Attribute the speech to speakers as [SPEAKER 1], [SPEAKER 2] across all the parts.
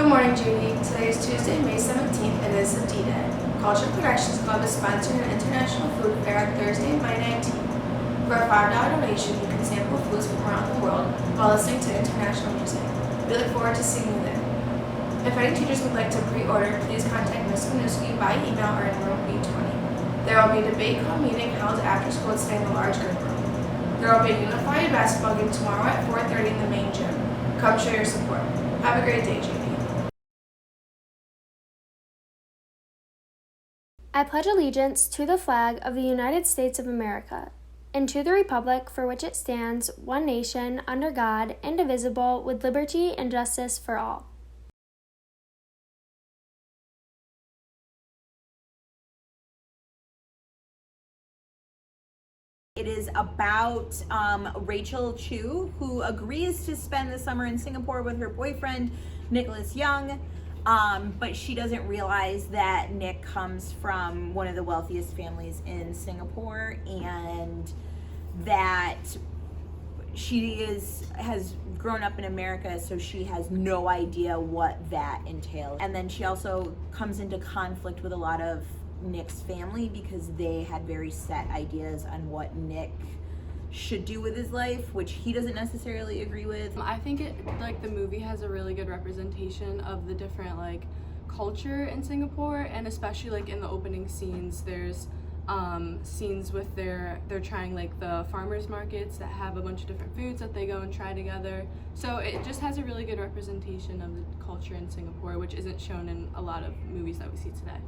[SPEAKER 1] Good morning, Judy. Today is Tuesday, May 17th, and it is the D-Day. Culture Productions Club is sponsoring an international food fair on Thursday, May 19th. For a $5 donation, you can sample foods from around the world while listening to international music. We look forward to seeing you there. If any teachers would like to pre-order, please contact Ms. Winooski by email or in room B20. There will be a debate club meeting held after school to stay in the large group room. There will be a unified basketball game tomorrow at 4:30 in the main gym. Come show your support. Have a great day, Judy.
[SPEAKER 2] I pledge allegiance to the flag of the United States of America, and to the republic for which it stands, one nation, under God, indivisible, with liberty and justice for all.
[SPEAKER 3] It is about Rachel Chu, who agrees to spend the summer in Singapore with her boyfriend, Nicholas Young, but she doesn't realize that Nick comes from one of the wealthiest families in Singapore, and that she has grown up in America, so she has no idea what that entails. And then she also comes into conflict with a lot of Nick's family because they had very set ideas on what Nick should do with his life, which he doesn't necessarily agree with.
[SPEAKER 4] I think the movie has a really good representation of the different culture in Singapore, and especially in the opening scenes there's scenes with they're trying the farmers markets that have a bunch of different foods that they go and try together. So it just has a really good representation of the culture in Singapore, which isn't shown in a lot of movies that we see today.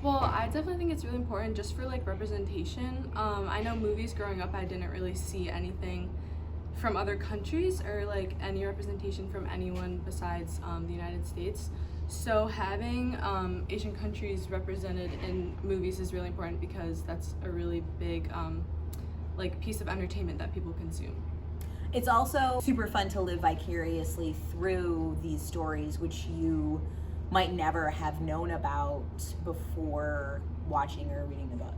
[SPEAKER 4] Well, I definitely think it's really important just for representation. I know movies growing up, I didn't really see anything from other countries or any representation from anyone besides the United States. So having Asian countries represented in movies is really important because that's a really big piece of entertainment that people consume.
[SPEAKER 3] It's also super fun to live vicariously through these stories, which you might never have known about before watching or reading the book.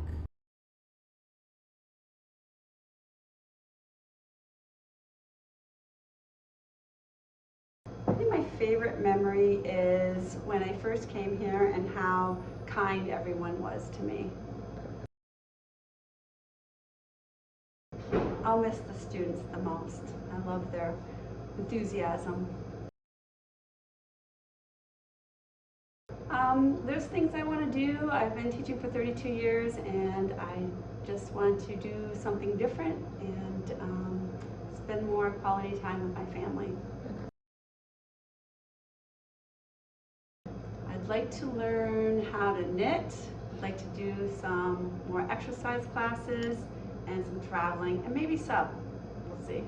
[SPEAKER 5] I think my favorite memory is when I first came here and how kind everyone was to me. I'll miss the students the most. I love their enthusiasm. There's things I want to do. I've been teaching for 32 years and I just want to do something different and spend more quality time with my family. I'd like to learn how to knit. I'd like to do some more exercise classes and some traveling and maybe sub. We'll see.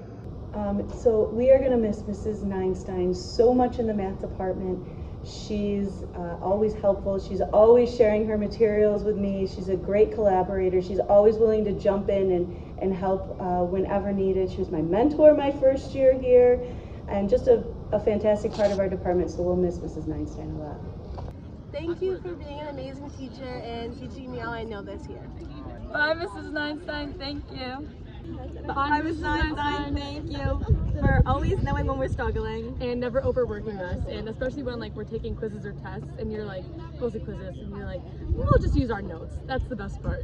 [SPEAKER 6] So we are going to miss Mrs. Neinstein so much in the math department. She's always helpful. She's always sharing her materials with me. She's a great collaborator. She's always willing to jump in and help whenever needed. She was my mentor my first year here and just a fantastic part of our department, so we'll miss Mrs. Neinstein a lot.
[SPEAKER 7] Thank you for being an amazing teacher and teaching me all I know this year.
[SPEAKER 8] Bye, Mrs. Neinstein. Thank you.
[SPEAKER 7] Bye, Mrs. Neinstein. Thank you for always knowing when we're struggling
[SPEAKER 8] And never overworking us, and especially when we're taking quizzes or tests and you're mostly quizzes, and you're we'll just use our notes. That's the best part.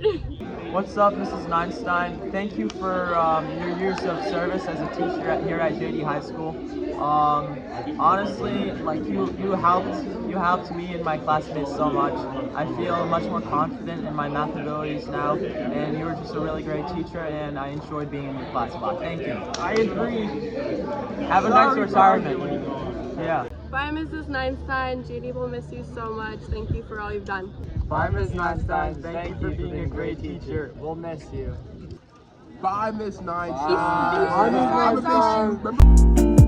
[SPEAKER 9] What's up, Mrs. Neinstein? Thank you for your years of service as a teacher here at JD High School. Honestly, you helped me and my classmates so much. I feel much more confident in my math abilities now, and you were just a really great teacher, and I enjoyed being in your class a lot. Thank you. I agree. Have a nice retirement. Yeah.
[SPEAKER 8] Bye, Mrs. Neinstein. JD will miss you so much. Thank you for all you've done.
[SPEAKER 9] Bye, Ms. Neinstein. Thank you for being a great teacher. We'll miss you.
[SPEAKER 10] Bye, Miss Neinstein. Bye, Miss Neinstein.